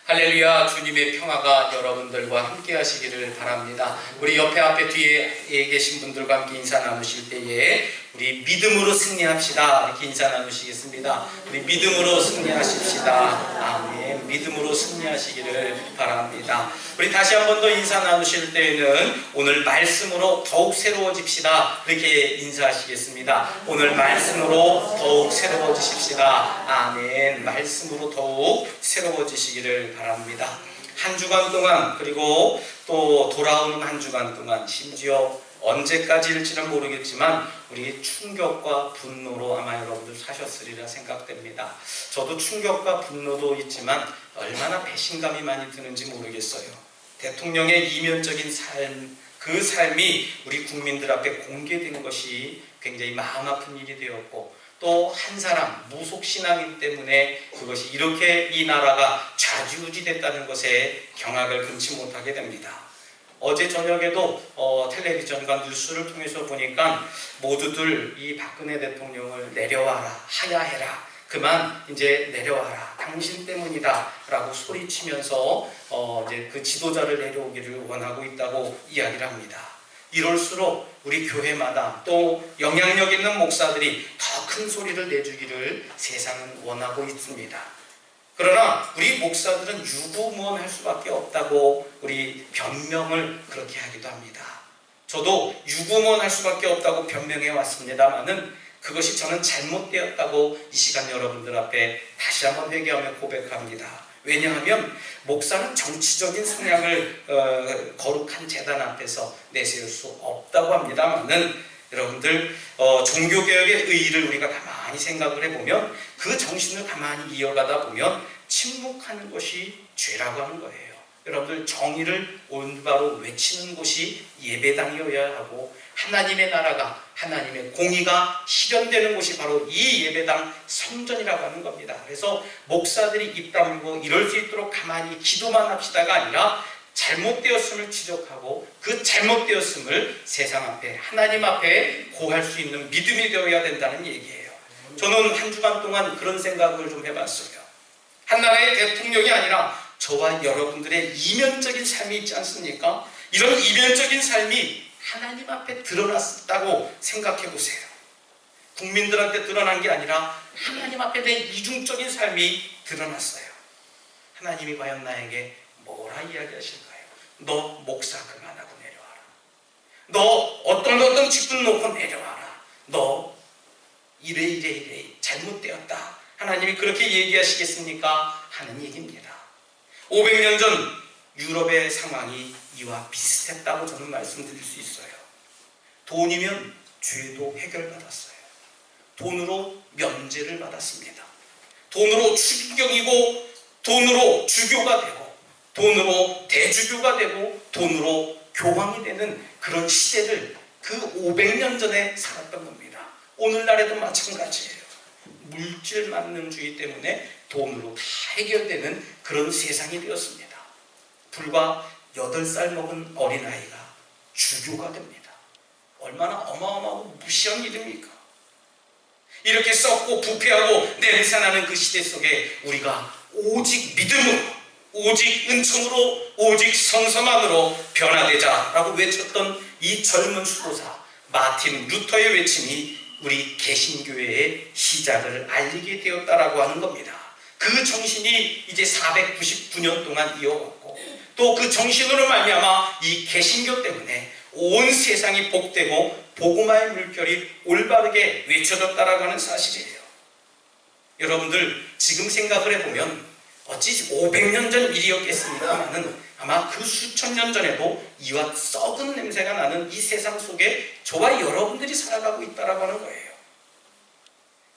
할렐루야. 주님의 평화가 여러분들과 함께 하시기를 바랍니다. 우리 옆에 앞에 뒤에 계신 분들과 함께 인사 나누실 때에 우리 믿음으로 승리합시다 이렇게 인사 나누시겠습니다. 우리 믿음으로 승리하십시다. 아멘. 믿음으로 승리하시기를 바랍니다. 우리 다시 한 번 더 인사 나누실 때에는 오늘 말씀으로 더욱 새로워집시다 이렇게 인사하시겠습니다. 오늘 말씀으로 더욱 새로워지십시다. 아멘. 말씀으로 더욱 새로워지시기를 바랍니다. 한 주간 동안, 그리고 또 돌아오는 한 주간 동안, 심지어 언제까지일지는 모르겠지만 우리 충격과 분노로 아마 여러분들 사셨으리라 생각됩니다. 저도 충격과 분노도 있지만 얼마나 배신감이 많이 드는지 모르겠어요. 대통령의 이면적인 삶, 그 삶이 우리 국민들 앞에 공개된 것이 굉장히 마음 아픈 일이 되었고, 또 한 사람 무속신앙인 때문에 그것이 이렇게 이 나라가 좌지우지됐다는 것에 경악을 금치 못하게 됩니다. 어제 저녁에도 텔레비전과 뉴스를 통해서 보니까 모두들 이 박근혜 대통령을 내려와라, 하야해라, 그만 이제 내려와라, 당신 때문이다 라고 소리치면서 이제 그 지도자를 내려오기를 원하고 있다고 이야기를 합니다. 이럴수록 우리 교회마다 또 영향력 있는 목사들이 더 큰 소리를 내주기를 세상은 원하고 있습니다. 그러나 우리 목사들은 유구무원할 수밖에 없다고 우리 변명을 그렇게 하기도 합니다. 저도 유구무원할 수밖에 없다고 변명해 왔습니다만은 그것이 저는 잘못되었다고 이 시간 여러분들 앞에 다시 한번 회개하며 고백합니다. 왜냐하면 목사는 정치적인 성향을 거룩한 제단 앞에서 내세울 수 없다고 합니다만은 여러분들 종교개혁의 의의를 우리가 가만히 생각을 해보면 그 정신을 가만히 이어가다 보면 침묵하는 것이 죄라고 하는 거예요. 여러분들 정의를 올바로 외치는 곳이 예배당이어야 하고, 하나님의 나라가, 하나님의 공의가 실현되는 곳이 바로 이 예배당 성전이라고 하는 겁니다. 그래서 목사들이 입 다물고 이럴 수 있도록 가만히 기도만 합시다가 아니라 잘못되었음을 지적하고 그 잘못되었음을 세상 앞에, 하나님 앞에 고할 수 있는 믿음이 되어야 된다는 얘기예요. 저는 한 주간 동안 그런 생각을 좀 해봤어요. 한 나라의 대통령이 아니라 저와 여러분들의 이면적인 삶이 있지 않습니까? 이런 이면적인 삶이 하나님 앞에 드러났다고 생각해 보세요. 국민들한테 드러난 게 아니라 하나님 앞에 내 이중적인 삶이 드러났어요. 하나님이 과연 나에게 뭐라 이야기하실까요? 너 목사 그만하고 내려와라. 너 어떤 직분 놓고 내려와라. 너 이래 잘못되었다. 하나님이 그렇게 얘기하시겠습니까? 하는 얘기입니다. 500년 전 유럽의 상황이 이와 비슷했다고 저는 말씀드릴 수 있어요. 돈이면 죄도 해결받았어요. 돈으로 면제를 받았습니다. 돈으로 추기경이고, 돈으로 주교가 되고, 돈으로 대주교가 되고, 돈으로 교황이 되는 그런 시대를 그 500년 전에 살았던 겁니다. 오늘날에도 마찬가지예요. 물질 만능주의 때문에 돈으로 다 해결되는 그런 세상이 되었습니다. 불과 8살 먹은 어린아이가 주교가 됩니다. 얼마나 어마어마하고 무시한 일입니까? 이렇게 썩고 부패하고 냄새나는 그 시대 속에 우리가 오직 믿음으로, 오직 은총으로, 오직 성서만으로 변화되자라고 외쳤던 이 젊은 수도사 마틴 루터의 외침이 우리 개신교회의 시작을 알리게 되었다라고 하는 겁니다. 그 정신이 이제 499년 동안 이어왔고, 또 그 정신으로 말미암아 이 개신교 때문에 온 세상이 복되고 복음화의 물결이 올바르게 외쳐졌다라고 하는 사실이에요. 여러분들 지금 생각을 해보면 어찌 500년 전 일이었겠습니다만은 아마 그 수천 년 전에도 이와 썩은 냄새가 나는 이 세상 속에 저와 여러분들이 살아가고 있다라고 하는 거예요.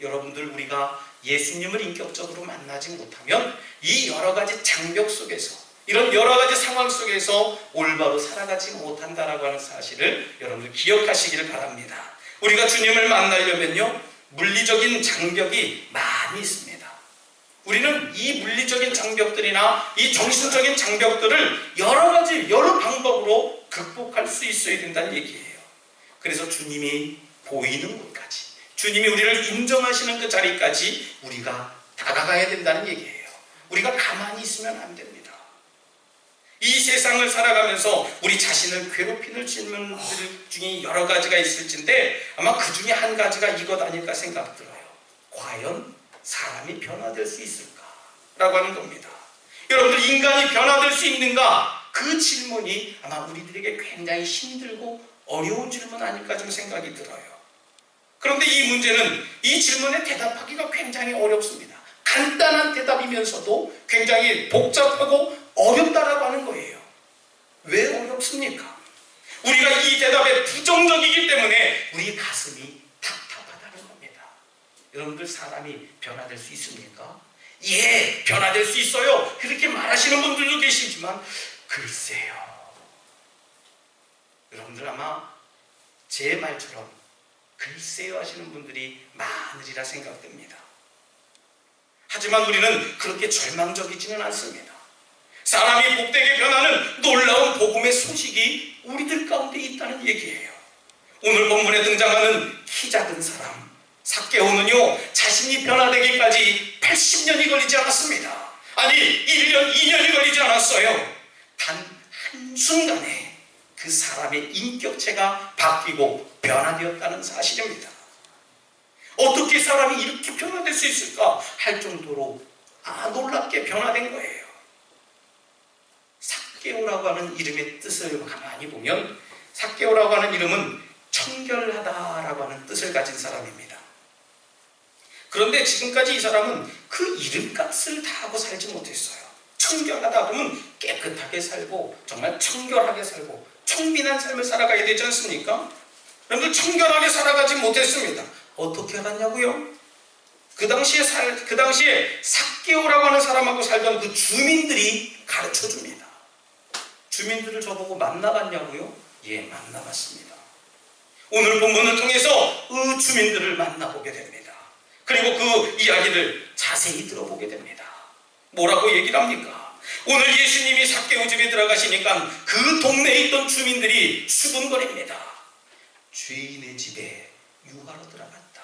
여러분들, 우리가 예수님을 인격적으로 만나지 못하면 이 여러 가지 장벽 속에서, 이런 여러 가지 상황 속에서 올바로 살아가지 못한다라고 하는 사실을 여러분들 기억하시기를 바랍니다. 우리가 주님을 만나려면요, 물리적인 장벽이 많이 있습니다. 우리는 이 물리적인 장벽들이나 이 정신적인 장벽들을 여러 방법으로 극복할 수 있어야 된다는 얘기예요. 그래서 주님이 보이는 곳까지, 주님이 우리를 인정하시는 그 자리까지 우리가 다가가야 된다는 얘기예요. 우리가 가만히 있으면 안 됩니다. 이 세상을 살아가면서 우리 자신을 괴롭히는 질문들 중에 여러 가지가 있을진데 아마 그 중에 한 가지가 이것 아닐까 생각 들어요. 과연 사람이 변화될 수 있을까? 라고 하는 겁니다. 여러분들, 인간이 변화될 수 있는가? 그 질문이 아마 우리들에게 굉장히 힘들고 어려운 질문 아닐까 좀 생각이 들어요. 그런데 이 문제는 이 질문에 대답하기가 굉장히 어렵습니다. 간단한 대답이면서도 굉장히 복잡하고 어렵다라고 하는 거예요. 왜 어렵습니까? 우리가 이 대답에 부정적이기 때문에 우리 가슴이 답답하다는 겁니다. 여러분들, 사람이 변화될 수 있습니까? 예, 변화될 수 있어요. 그렇게 말하시는 분들도 계시지만 글쎄요. 여러분들, 아마 제 말처럼 글쎄요 하시는 분들이 많으리라 생각됩니다. 하지만 우리는 그렇게 절망적이지는 않습니다. 사람이 복되게 변하는 놀라운 복음의 소식이 우리들 가운데 있다는 얘기예요. 오늘 본문에 등장하는 키 작은 사람 삭개오는요, 자신이 변화되기까지 80년이 걸리지 않았습니다. 아니, 1년, 2년이 걸리지 않았어요. 단 한순간에 그 사람의 인격체가 바뀌고 변화되었다는 사실입니다. 어떻게 사람이 이렇게 변화될 수 있을까 할 정도로 놀랍게 변화된 거예요. 삭개오라고 하는 이름의 뜻을 가만히 보면 삭개오라고 하는 이름은 청결하다라고 하는 뜻을 가진 사람입니다. 그런데 지금까지 이 사람은 그 이름값을 다 하고 살지 못했어요. 청결하다 그러면 깨끗하게 살고 정말 청결하게 살고 청빈한 삶을 살아가야 되지 않습니까? 여러분들, 청결하게 살아가지 못했습니다. 어떻게 알았냐고요? 그 당시에 삭개오라고 하는 사람하고 살던 그 주민들이 가르쳐 줍니다. 주민들을 저보고 만나봤냐고요? 예, 만나봤습니다. 오늘 본문을 통해서 그 주민들을 만나보게 됩니다. 그리고 그 이야기를 자세히 들어보게 됩니다. 뭐라고 얘기를 합니까? 오늘 예수님이 삭개오 집에 들어가시니까 그 동네에 있던 주민들이 수군거립니다. 주인의 집에 유하러 들어갔다.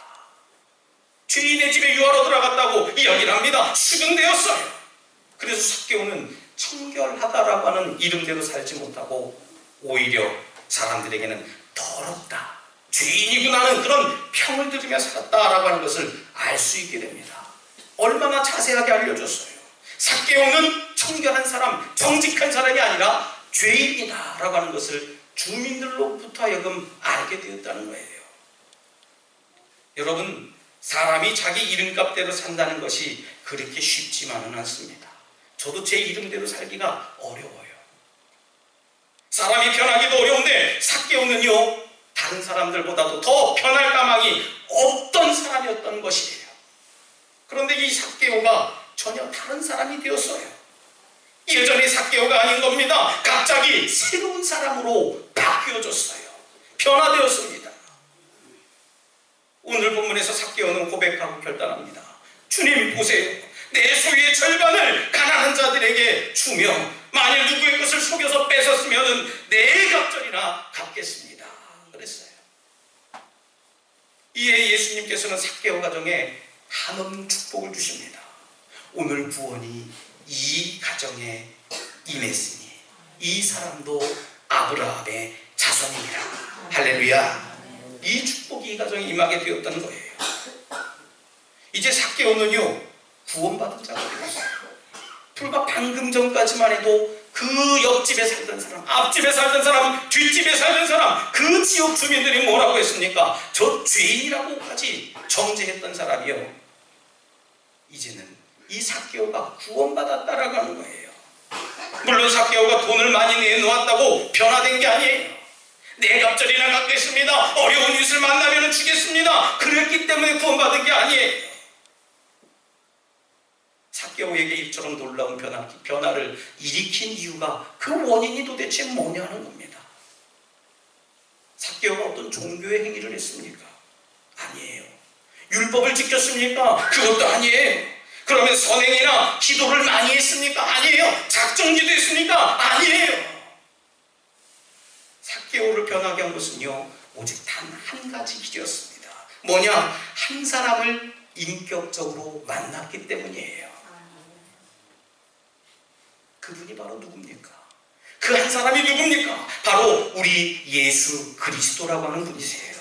주인의 집에 유하러 들어갔다고 이야기를 합니다. 수군되었어요. 그래서 삭개오는 청결하다라고 하는 이름대로 살지 못하고 오히려 사람들에게는 더럽다, 죄인이구나는 그런 평을 들으며 살았다라고 하는 것을 알 수 있게 됩니다. 얼마나 자세하게 알려줬어요. 삭개오는 청결한 사람, 정직한 사람이 아니라 죄인이다라고 하는 것을 주민들로부터 하여금 알게 되었다는 거예요. 여러분, 사람이 자기 이름값대로 산다는 것이 그렇게 쉽지만은 않습니다. 저도 제 이름대로 살기가 어려워요. 사람이 변하기도 어려운데 삭개오는요, 다른 사람들보다도 더 변할 가망이 없던 사람이었던 것이에요. 그런데 이 삭개오가 전혀 다른 사람이 되었어요. 예전의 삭개오가 아닌 겁니다. 갑자기 새로운 사람으로 바뀌어졌어요. 변화되었습니다. 오늘 본문에서 삭개오는 고백하고 결단합니다. 주님 보세요. 내 소유의 절반을 가난한 자들에게 주며 만일 누구의 것을 속여서 뺏었으면 내 갑절이나 갚겠습니다. 그랬어요. 이에 예수님께서는 삭개오 가정에 한없는 축복을 주십니다. 오늘 구원이 이 가정에 임했으니 이 사람도 아브라함의 자손이니라. 할렐루야. 이 축복이 이 가정에 임하게 되었다는 거예요. 이제 삭개오는요, 구원받은 자가 되었어요. 불과 방금 전까지만 해도 그 옆집에 살던 사람, 앞집에 살던 사람, 뒷집에 살던 사람, 그 지역 주민들이 뭐라고 했습니까? 저 죄인이라고까지 정죄했던 사람이요, 이제는 이 삭개오가 구원받았다라고 하는 거예요. 물론 삭개오가 돈을 많이 내놓았다고 변화된 게 아니에요. 내 갑절이나 갚겠습니다. 어려운 이웃을 만나면 주겠습니다. 그랬기 때문에 구원받은 게 아니에요. 삭개오에게 이처럼 놀라운 변화를 일으킨 이유가, 그 원인이 도대체 뭐냐는 겁니다. 삭개오가 어떤 종교의 행위를 했습니까? 아니에요. 율법을 지켰습니까? 그것도 아니에요. 그러면 선행이나 기도를 많이 했습니까? 아니에요. 작정기도 했습니까? 아니에요. 삭개오를 변하게 한 것은요, 오직 단 한 가지 길이었습니다. 뭐냐? 한 사람을 인격적으로 만났기 때문이에요. 그분이 바로 누굽니까? 그 한 사람이 누굽니까? 바로 우리 예수 그리스도라고 하는 분이세요.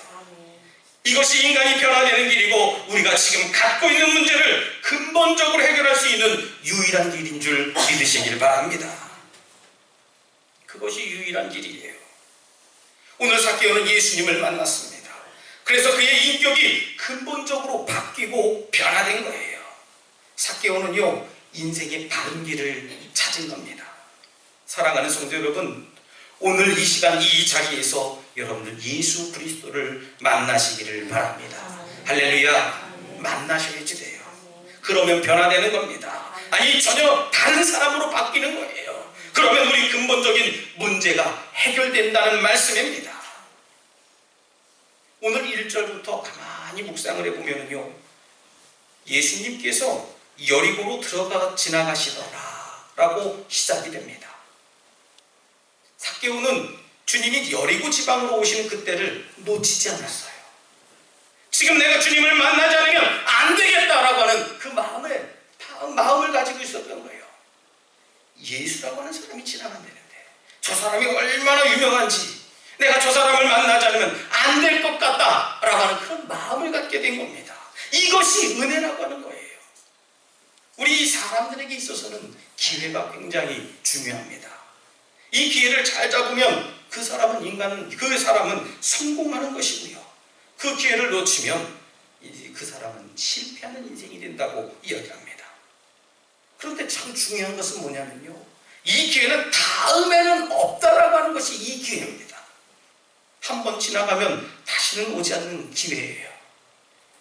이것이 인간이 변화되는 길이고 우리가 지금 갖고 있는 문제를 근본적으로 해결할 수 있는 유일한 길인 줄 믿으시길 바랍니다. 그것이 유일한 길이에요. 오늘 삭개오는 예수님을 만났습니다. 그래서 그의 인격이 근본적으로 바뀌고 변화된 거예요. 삭개오는요, 인생의 바른 길을 찾은 겁니다. 사랑하는 성도 여러분, 오늘 이 시간 이 자리에서 여러분들 예수 그리스도를 만나시기를 바랍니다. 할렐루야. 만나셔야지 돼요. 그러면 변화되는 겁니다. 아니, 전혀 다른 사람으로 바뀌는 거예요. 그러면 우리 근본적인 문제가 해결된다는 말씀입니다. 오늘 1절부터 가만히 묵상을 해보면요, 예수님께서 여리고로 지나가시더라 라고 시작이 됩니다. 삭개오는 주님이 여리고 지방으로 오시는 그때를 놓치지 않았어요. 지금 내가 주님을 만나지 않으면 안 되겠다라고 하는 그 마음을 가지고 있었던 거예요. 예수라고 하는 사람이 지나간다는데 저 사람이 얼마나 유명한지 내가 저 사람을 만나지 않으면 안 될 것 같다라고 하는 그런 마음을 갖게 된 겁니다. 이것이 은혜라고 하는 거예요. 우리 사람들에게 있어서는 기회가 굉장히 중요합니다. 이 기회를 잘 잡으면 그 사람은 성공하는 것이고요. 그 기회를 놓치면 그 사람은 실패하는 인생이 된다고 이야기합니다. 그런데 참 중요한 것은 뭐냐면요, 이 기회는 다음에는 없다라고 하는 것이 이 기회입니다. 한번 지나가면 다시는 오지 않는 기회예요.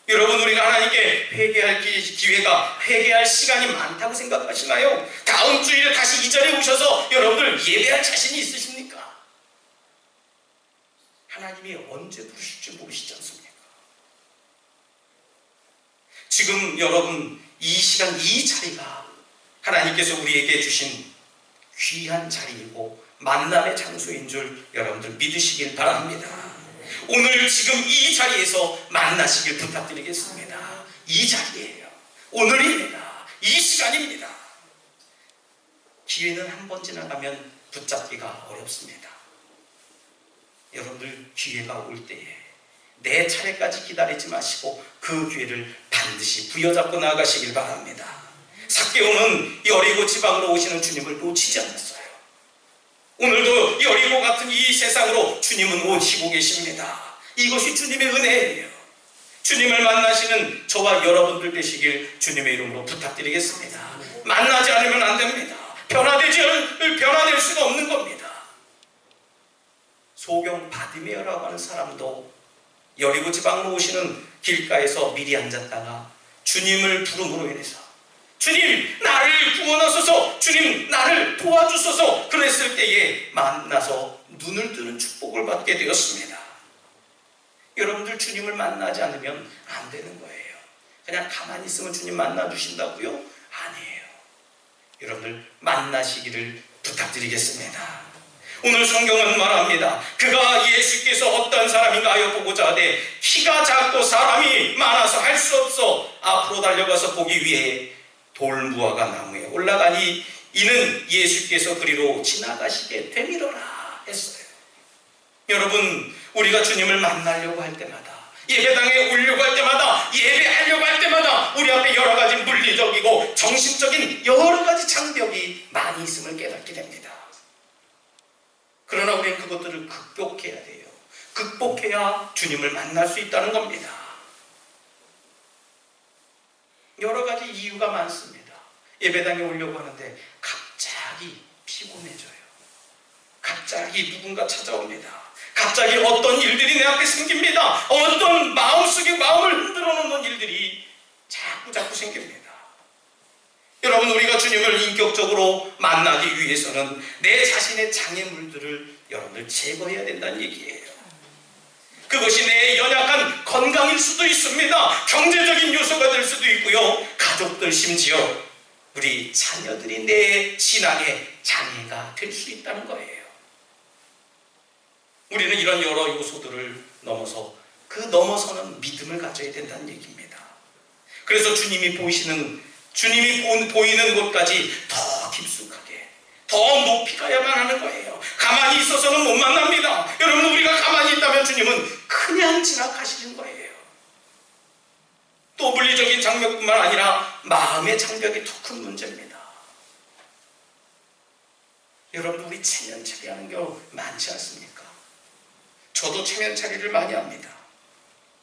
여러분, 우리가 하나님께 회개할 시간이 많다고 생각하시나요? 다음 주일에 다시 이 자리에 오셔서 여러분들 예배할 자신이 있으십니까? 하나님이 언제 부르실지 모르시지 않습니까? 지금 여러분 이 시간 이 자리가 하나님께서 우리에게 주신 귀한 자리이고 만남의 장소인 줄 여러분들 믿으시길 바랍니다. 오늘 지금 이 자리에서 만나시길 부탁드리겠습니다. 이 자리예요. 오늘입니다. 이 시간입니다. 기회는 한 번 지나가면 붙잡기가 어렵습니다. 여러분들 기회가 올 때에 내 차례까지 기다리지 마시고 그 기회를 반드시 부여잡고 나아가시길 바랍니다. 삭개오는 여리고 지방으로 오시는 주님을 놓치지 않았어요. 오늘도 여리고 같은 이 세상으로 주님은 오시고 계십니다. 이것이 주님의 은혜예요. 주님을 만나시는 저와 여러분들 되시길 주님의 이름으로 부탁드리겠습니다. 만나지 않으면 안 됩니다. 변화될 수가 없는 겁니다. 소경 바디메어라고 하는 사람도 여리고 지방으로 오시는 길가에서 미리 앉았다가 주님을 부름으로 인해서 주님 나를 구원하소서, 주님 나를 도와주소서 그랬을 때에 만나서 눈을 뜨는 축복을 받게 되었습니다. 여러분들 주님을 만나지 않으면 안 되는 거예요. 그냥 가만히 있으면 주님 만나주신다고요? 아니에요. 여러분들 만나시기를 부탁드리겠습니다. 오늘 성경은 말합니다. 그가 예수께서 어떤 사람인가 하여 보고자 하되 키가 작고 사람이 많아서 할 수 없어 앞으로 달려가서 보기 위해 돌무화과 나무에 올라가니 이는 예수께서 그리로 지나가시게 되미로라 했어요. 여러분, 우리가 주님을 만나려고 할 때마다, 예배당에 오려고 할 때마다, 예배하려고 할 때마다 우리 앞에 여러 가지 물리적이고 정신적인 여러 가지 장벽이 많이 있음을 깨닫게 됩니다. 그러나 우리는 그것들을 극복해야 돼요. 극복해야 주님을 만날 수 있다는 겁니다. 여러 가지 이유가 많습니다. 예배당에 오려고 하는데 갑자기 피곤해져요. 갑자기 누군가 찾아옵니다. 갑자기 어떤 일들이 내 앞에 생깁니다. 어떤 마음을 흔들어 놓는 일들이 자꾸 생깁니다. 여러분, 우리가 주님을 인격적으로 만나기 위해서는 내 자신의 장애물들을 여러분들 제거해야 된다는 얘기예요. 그것이 내 연약한 건강일 수도 있습니다. 경제적인 요소가 될 수도 있고요. 가족들, 심지어 우리 자녀들이 내 신앙의 장애가 될 수 있다는 거예요. 우리는 이런 여러 요소들을 넘어서는 믿음을 가져야 된다는 얘기입니다. 그래서 주님이 보이는 곳까지 더 깊숙하게, 더 높이 가야만 하는 거예요. 가만히 있어서는 못 만납니다. 여러분, 우리가 가만히 있다면 주님은 그냥 지나가시는 거예요. 또 물리적인 장벽뿐만 아니라 마음의 장벽이 더 큰 문제입니다. 여러분, 우리 체면차리 하는 경우 많지 않습니까? 저도 체면차리를 많이 합니다.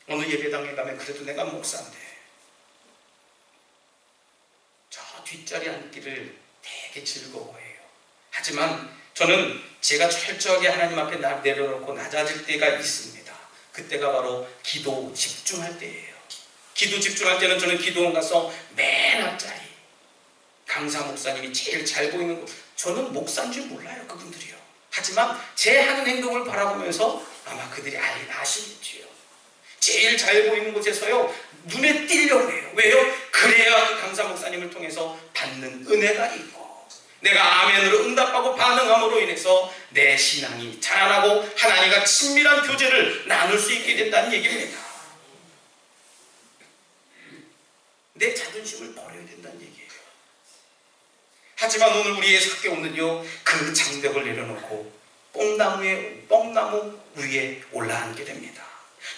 어느 예배당에 가면 그래도 내가 목사인데 저 뒷자리 앉기를 되게 즐거워해요. 하지만 저는 제가 철저하게 하나님 앞에 내려놓고 낮아질 때가 있습니다. 그때가 바로 기도 집중할 때예요. 기도 집중할 때는 저는 기도원 가서 맨 앞자리, 강사 목사님이 제일 잘 보이는 곳, 저는 목사인 줄 몰라요, 그분들이요. 하지만 제 하는 행동을 바라보면서 아마 그들이 아시겠지요. 제일 잘 보이는 곳에서요, 눈에 띄려고 해요. 왜요? 그래야 그 강사 목사님을 통해서 받는 은혜가 있고, 내가 아멘으로 응답하고 반응함으로 인해서 내 신앙이 자라나고 하나님과 친밀한 교제를 나눌 수 있게 된다는 얘기입니다. 내 자존심을 버려야 된다는 얘기예요. 하지만 오늘 우리의 삭개오는요, 그 장벽을 내려놓고 뽕나무 위에 올라앉게 됩니다.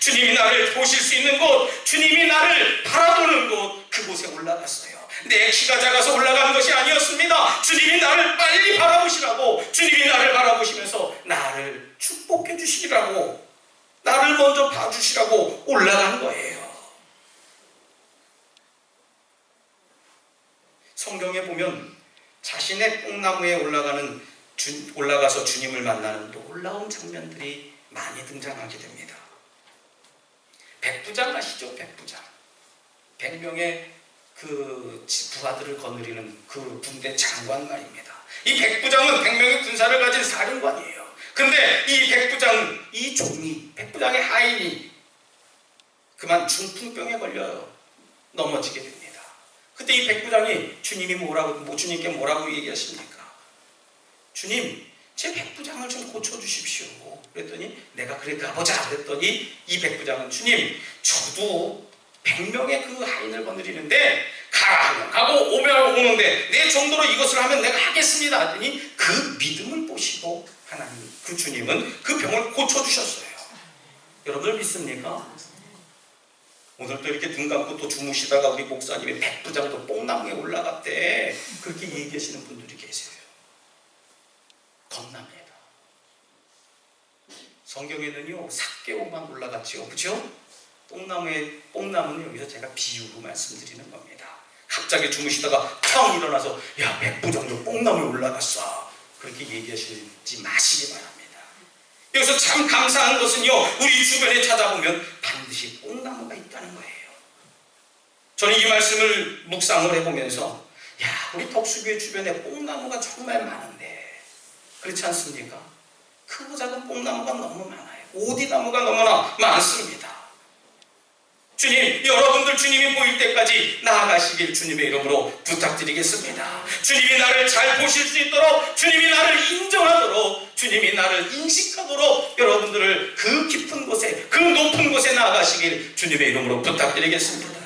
주님이 나를 보실 수 있는 곳, 주님이 나를 바라보는 곳, 그곳에 올라갔어요. 내 키가 작아서 올라간 것이 아니었습니다. 주님이 나를 빨리 바라보시라고, 주님이 나를 바라보시면서 나를 축복해 주시라고, 나를 먼저 봐주시라고 올라간 거예요. 성경에 보면 자신의 뽕나무에 올라가서 주님을 만나는 놀라운 장면들이 많이 등장하게 됩니다. 백부장 아시죠? 백부장. 100명의 그 부하들을 거느리는 그 군대 장관 말입니다. 이 백부장은 100명의 군사를 가진 사령관이에요. 근데 이 백부장, 이 종이, 백부장의 하인이 그만 중풍병에 걸려 넘어지게 됩니다. 그때 이 백부장이 주님께 뭐라고 얘기하십니까? 주님, 제 백부장을 좀 고쳐주십시오. 그랬더니 내가 그래 가보자 그랬더니 이 백부장은 주님, 저도 100명의 그 하인을 거느리는데 가면 가고 오면 오는데 내 정도로 이것을 하면 내가 하겠습니다 하더니 그 믿음을 보시고 하나님, 그 주님은 그 병을 고쳐주셨어요. 여러분들 믿습니까? 오늘 또 이렇게 눈 감고 또 주무시다가 우리 목사님이 백부장도 뽕나무에 올라갔대, 그렇게 얘기하시는 분들이 계세요. 겁납니다. 성경에는요, 삭개오만 올라갔지요, 그죠? 뽕나무는 여기서 제가 비유로 말씀드리는 겁니다. 갑자기 주무시다가 텅 일어나서 야, 백부장도 뽕나무에 올라갔어, 그렇게 얘기하시지 마시기 바랍니다. 여기서 참 감사한 것은요, 우리 주변에 찾아보면 반드시 뽕나무가 있다는 거예요. 저는 이 말씀을 묵상을 해보면서 야, 우리 덕수교회 주변에 뽕나무가 정말 많은데 그렇지 않습니까? 크고 작은 뽕나무가 너무 많아요. 오디나무가 너무나 많습니다. 주님, 여러분들 주님이 보일 때까지 나아가시길 주님의 이름으로 부탁드리겠습니다. 주님이 나를 잘 보실 수 있도록, 주님이 나를 인정하도록, 주님이 나를 인식하도록 여러분들을 그 깊은 곳에, 그 높은 곳에 나아가시길 주님의 이름으로 부탁드리겠습니다.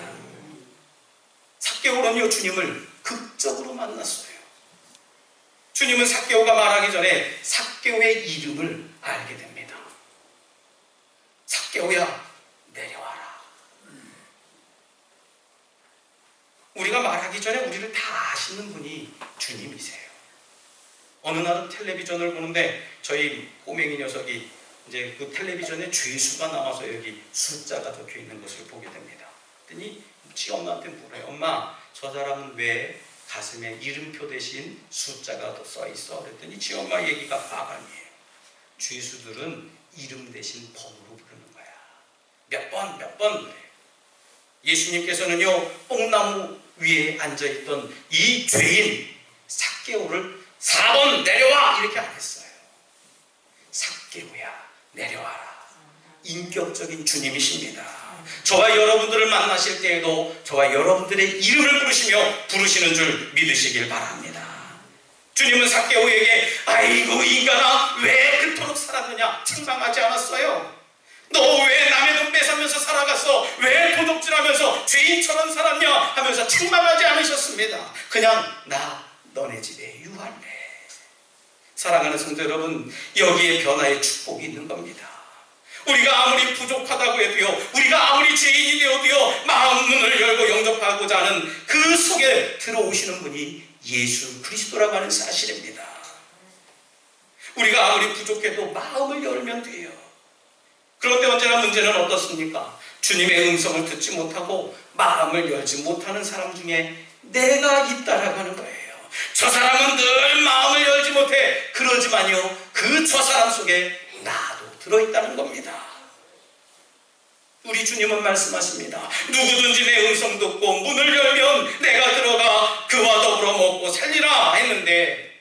삭개오는요, 주님을 극적으로 만났어요. 주님은 삭개오가 말하기 전에 삭개오의 이름을 알게 됩니다. 삭개오야, 내려와라. 우리가 말하기 전에 우리를 다 아시는 분이 주님이세요. 어느 날은 텔레비전을 보는데 저희 꼬맹이 녀석이 이제 그 텔레비전에 죄수가 나와서 여기 숫자가 적혀 있는 것을 보게 됩니다. 그랬더니 지 엄마한테 물어요. 엄마, 저 사람은 왜 가슴에 이름표 대신 숫자가 더 써 있어? 그랬더니 지 엄마 얘기가 바감이에요. 죄수들은 이름 대신 번호로 부르는 거야. 몇 번 그래. 예수님께서는요, 뽕나무 위에 앉아있던 이 죄인 삭개오를 4번 내려와 이렇게 안 했어요. 삭개오야, 내려와라. 인격적인 주님이십니다. 저와 여러분들을 만나실 때에도 저와 여러분들의 이름을 부르시는 줄 믿으시길 바랍니다. 주님은 삭개오에게 아이고 인간아, 왜 그토록 살았느냐 책망하지 않았어요. 너 왜 남의 돈 뺏으면서 살아갔어? 왜 도둑질하면서 죄인처럼 살았냐? 하면서 책망하지 않으셨습니다. 그냥 나 너네 집에 유할래. 사랑하는 성도 여러분, 여기에 변화의 축복이 있는 겁니다. 우리가 아무리 부족하다고 해도요, 우리가 아무리 죄인이 되어도요, 마음 문을 열고 영접하고자 하는 그 속에 들어오시는 분이 예수 그리스도라고 하는 사실입니다. 우리가 아무리 부족해도 마음을 열면 돼요. 그런데 언제나 문제는 어떻습니까? 주님의 음성을 듣지 못하고 마음을 열지 못하는 사람 중에 내가 있다라고 하는 거예요. 저 사람은 늘 마음을 열지 못해. 그러지만요, 그 저 사람 속에 나도 들어있다는 겁니다. 우리 주님은 말씀하십니다. 누구든지 내 음성 듣고 문을 열면 내가 들어가 그와 더불어 먹고 살리라 했는데,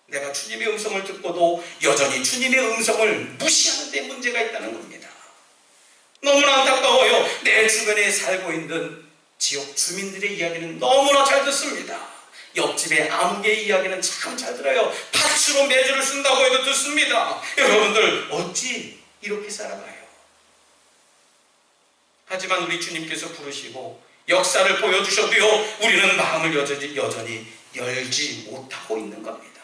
내가 주님의 음성을 듣고도 여전히 주님의 음성을 무시하는 데 문제가 있다는 겁니다. 너무나 안타까워요. 내 주변에 살고 있는 지역 주민들의 이야기는 너무나 잘 듣습니다. 옆집의 아무개의 이야기는 참 잘 들어요. 팥으로 매주를 쓴다고 해도 듣습니다. 여러분들 어찌 이렇게 살아가요? 하지만 우리 주님께서 부르시고 역사를 보여주셔도요, 우리는 마음을 여전히 열지 못하고 있는 겁니다.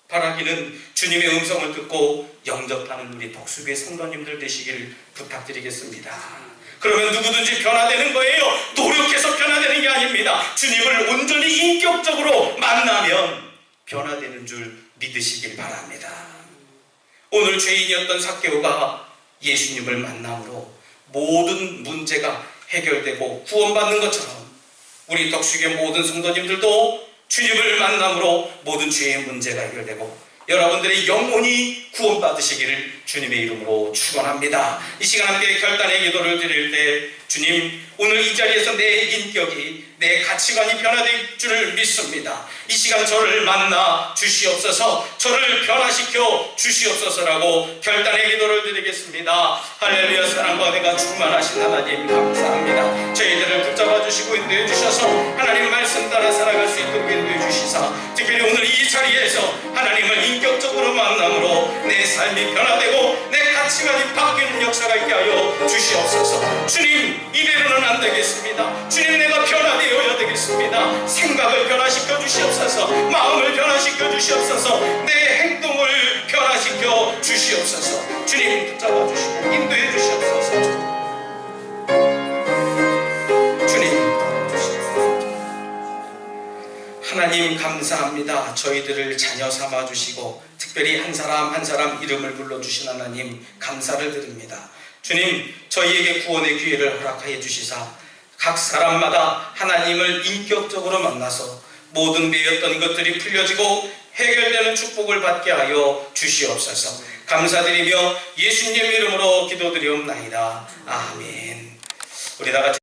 바라기는 주님의 음성을 듣고 영접하는 우리 덕수교회 성도님들 되시길 부탁드리겠습니다. 그러면 누구든지 변화되는 거예요. 노력해서 변화되는 게 아닙니다. 주님을 온전히 인격적으로 만나면 변화되는 줄 믿으시길 바랍니다. 오늘 죄인이었던 삭개오가 예수님을 만남으로 모든 문제가 해결되고 구원받는 것처럼 우리 덕수교회 모든 성도님들도 주님을 만남으로 모든 죄의 문제가 해결되고 여러분들의 영혼이 구원받으시기를 주님의 이름으로 축원합니다. 이 시간 함께 결단의 기도를 드릴 때, 주님, 오늘 이 자리에서 내 인격이, 내 가치관이 변화될 줄을 믿습니다. 이 시간 저를 만나 주시옵소서, 저를 변화시켜 주시옵소서라고 결단의 기도를 드리겠습니다. 할렐루야. 사랑과 은혜가 충만하신 하나님 감사합니다. 저희들을 붙잡아 주시고 인도해 주셔서 하나님 말씀 따라 살아갈 수 있도록 인도해 주시사, 특별히 오늘 이 자리에서 하나님을 인격적으로 만남으로 내 삶이 변화되고 내 가치관이 바뀌는 역사가 있게 하여 주시옵소서. 주님, 이대로는 안 되겠습니다. 주님, 내가 변화되어야 되겠습니다. 생각을 변화시켜 주시옵소서, 마음을 변화시켜 주시옵소서, 내 행동을 변화시켜 주시옵소서. 주님 붙잡아 주시고 인도해 주시옵소서. 주님 하나님 감사합니다. 저희들을 자녀 삼아 주시고 특별히 한 사람 한 사람 이름을 불러주신 하나님 감사를 드립니다. 주님, 저희에게 구원의 기회를 허락하여 주시사 각 사람마다 하나님을 인격적으로 만나서 모든 매였던 것들이 풀려지고 해결되는 축복을 받게 하여 주시옵소서. 감사드리며 예수님 이름으로 기도드리옵나이다. 아멘. 우리 다 같이